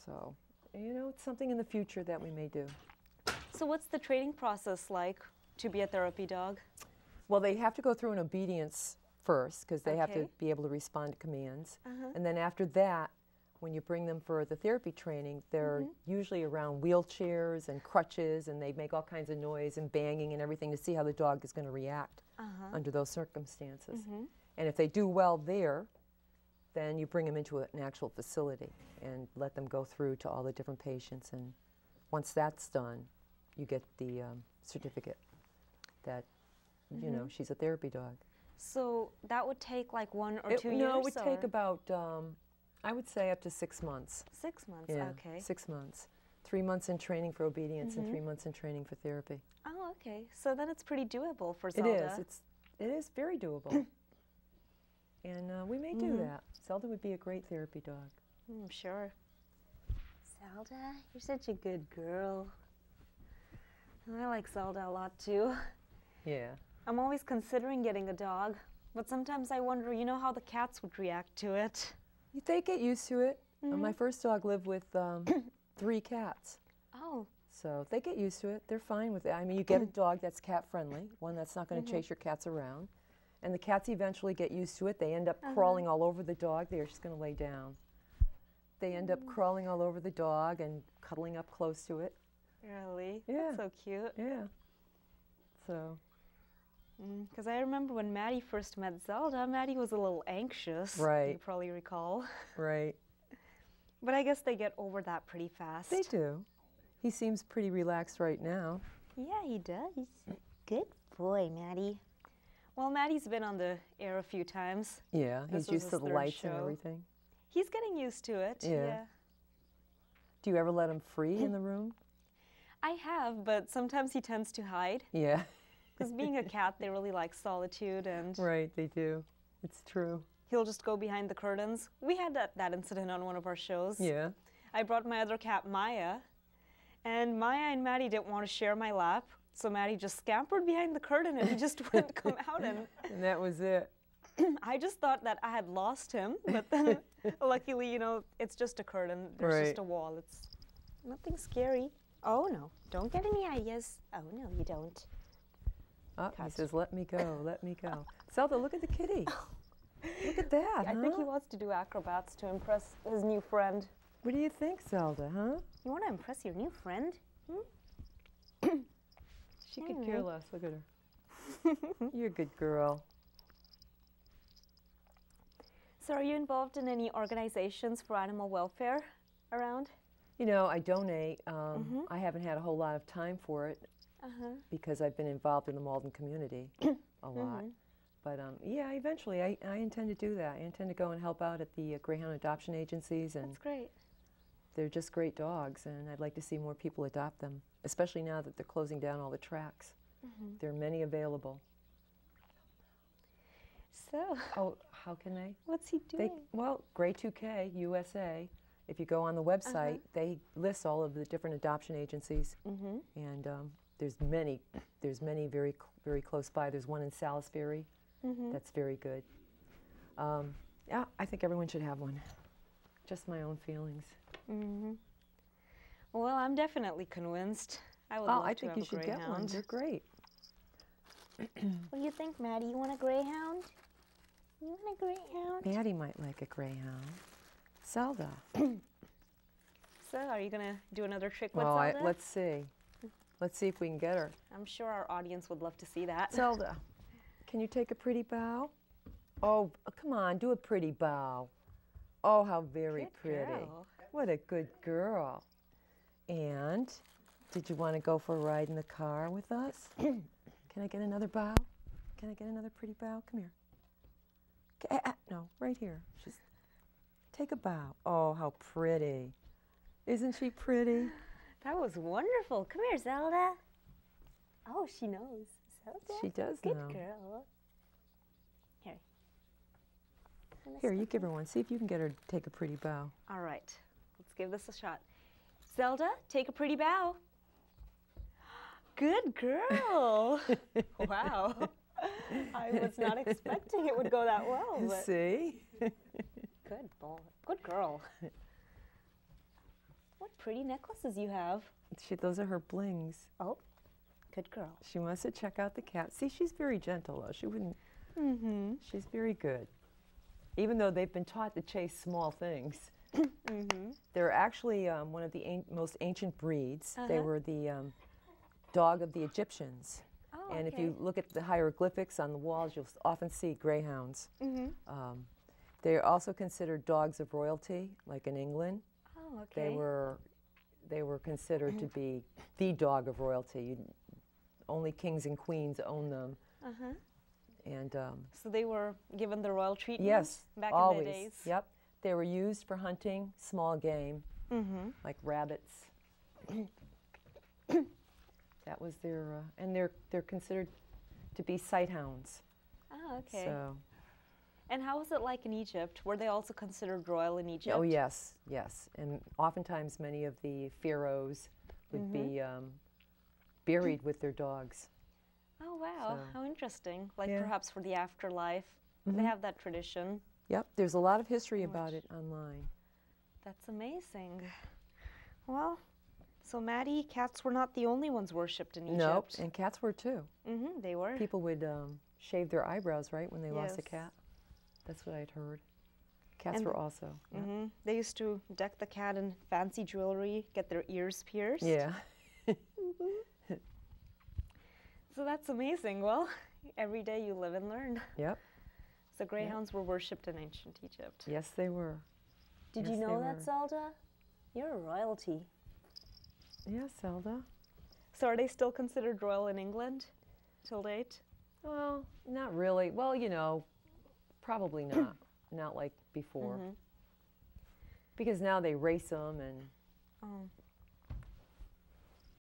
So, you know, it's something in the future that we may do. So what's the training process like to be a therapy dog? Well, they have to go through an obedience first because they have to Okay. be able to respond to commands. And then after that, when you bring them for the therapy training, they're usually around wheelchairs and crutches, and they make all kinds of noise and banging and everything to see how the dog is going to react under those circumstances. And if they do well there, then you bring them into an actual facility and let them go through to all the different patients. And once that's done, you get the certificate that, you know, she's a therapy dog. So that would take like 1 or 2 years? No, it would take or? about, I would say up to 6 months. 6 months, Yeah, okay. 6 months. 3 months in training for obedience and 3 months in training for therapy. Oh, okay. So then it's pretty doable for It Zelda. is. It is very doable. And we may do that. Zelda would be a great therapy dog. I'm sure. Zelda, you're such a good girl. I like Zelda a lot too. Yeah. I'm always considering getting a dog, but sometimes I wonder, you know, how the cats would react to it. They get used to it. My first dog lived with 3 cats. Oh. So they get used to it. They're fine with it. I mean, you get a dog that's cat friendly, one that's not going to chase your cats around. And the cats eventually get used to it. They end up crawling all over the dog. They're just going to lay down. They end up crawling all over the dog and cuddling up close to it. Really? Yeah. That's so cute. Yeah. So. Because I remember when Maddie first met Zelda, Maddie was a little anxious. Right. You probably recall. Right. But I guess they get over that pretty fast. They do. He seems pretty relaxed right now. Yeah, he does. Good boy, Maddie. Well, Maddie's been on the air a few times. Yeah, This he's was used his to the third lights and show. everything. He's getting used to it. Yeah. Do you ever let him free in the room? I have, but sometimes he tends to hide. Yeah. Because being a cat, they really like solitude, and Right, they do. It's true. he'll just go behind the curtains. We had that incident on one of our shows. Yeah. I brought my other cat, Maya, and Maya and Maddie didn't want to share my lap, so Maddie just scampered behind the curtain and he just wouldn't come out. And And that was it. I just thought that I had lost him, but then luckily, you know, it's just a curtain. There's Right. just a wall. It's nothing scary. Oh, no. Don't get any ideas. Oh, no, you don't. Oh, he Cut. says, let me go, let me go. Zelda, look at the kitty. Look at that, I think he wants to do acrobats to impress his new friend. What do you think, Zelda, huh? You want to impress your new friend? She could care less. Look at her. You're a good girl. So are you involved in any organizations for animal welfare around? You know, I donate. I haven't had a whole lot of time for it because I've been involved in the Malden community a lot. But yeah, eventually I intend to do that. I intend to go and help out at the Greyhound adoption agencies, and That's great. they're just great dogs, and I'd like to see more people adopt them, especially now that they're closing down all the tracks. There are many available. So, Oh, how can they? what's he doing? Well, Gray 2K USA, if you go on the website, they list all of the different adoption agencies, and there's many very close by. There's one in Salisbury that's very good. Yeah, I think everyone should have one. Just my own feelings. Well, I'm definitely convinced. I would Oh, love I to think have you a should get one. greyhound. They're great. What do you think, Maddie? You want a greyhound? You want a greyhound? Maddie might like a greyhound. Zelda. So, are you going to do another trick with Well, Zelda? let's see. Let's see if we can get her. I'm sure our audience would love to see that. Zelda, can you take a pretty bow? Oh, come on, do a pretty bow. Oh, how very Good pretty. girl. What a good girl. And did you want to go for a ride in the car with us? Can I get another bow? Can I get another pretty bow? Come here. No, right here. Just take a bow. Oh, how pretty. Isn't she pretty? That was wonderful. Come here, Zelda. Oh, she knows. Zelda? She does Good know. girl. Here. Here, you give her one. See if you can get her to take a pretty bow. All right. Let's give this a shot. Zelda, take a pretty bow. Good girl. Wow. I was not expecting it would go that well. But See? good boy. Good girl. pretty necklaces you have. Those are her blings. Oh, good girl. She wants to check out the cat. See, she's very gentle, though. She wouldn't. She's very good. Even though they've been taught to chase small things. They're actually one of the most ancient breeds. They were the dog of the Egyptians. Oh, and if you look at the hieroglyphics on the walls, you'll often see greyhounds. They're also considered dogs of royalty, like in England. Oh, okay. They were considered to be the dog of royalty. Only kings and queens own them. And so they were given the royal treatment. Yes, back always. in the days. Yep, they were used for hunting small game, like rabbits. That was their, and they're considered to be sight hounds. Oh, okay. So. And how was it like in Egypt? Were they also considered royal in Egypt? Oh yes, yes. And oftentimes many of the pharaohs would be buried with their dogs. Oh wow, So. how interesting. Like Yeah. perhaps for the afterlife. They have that tradition. Yep, there's a lot of history about it online. That's amazing. Well, so Maddie, cats were not the only ones worshipped in Egypt. Nope, and cats were too. They were. People would shave their eyebrows, right, when they lost a Yes. cat. That's what I'd heard. Cats And were also. Yeah. They used to deck the cat in fancy jewelry, get their ears pierced. Yeah. So that's amazing. Well, every day you live and learn. Yep. So greyhounds were worshipped in ancient Egypt. Yes, they were. Did Yes, you they know that, were. Zelda? You're a royalty. Yeah, Zelda. So are they still considered royal in England till date? Well, not really. Well, you know, probably not. Not like before. Because now they race them and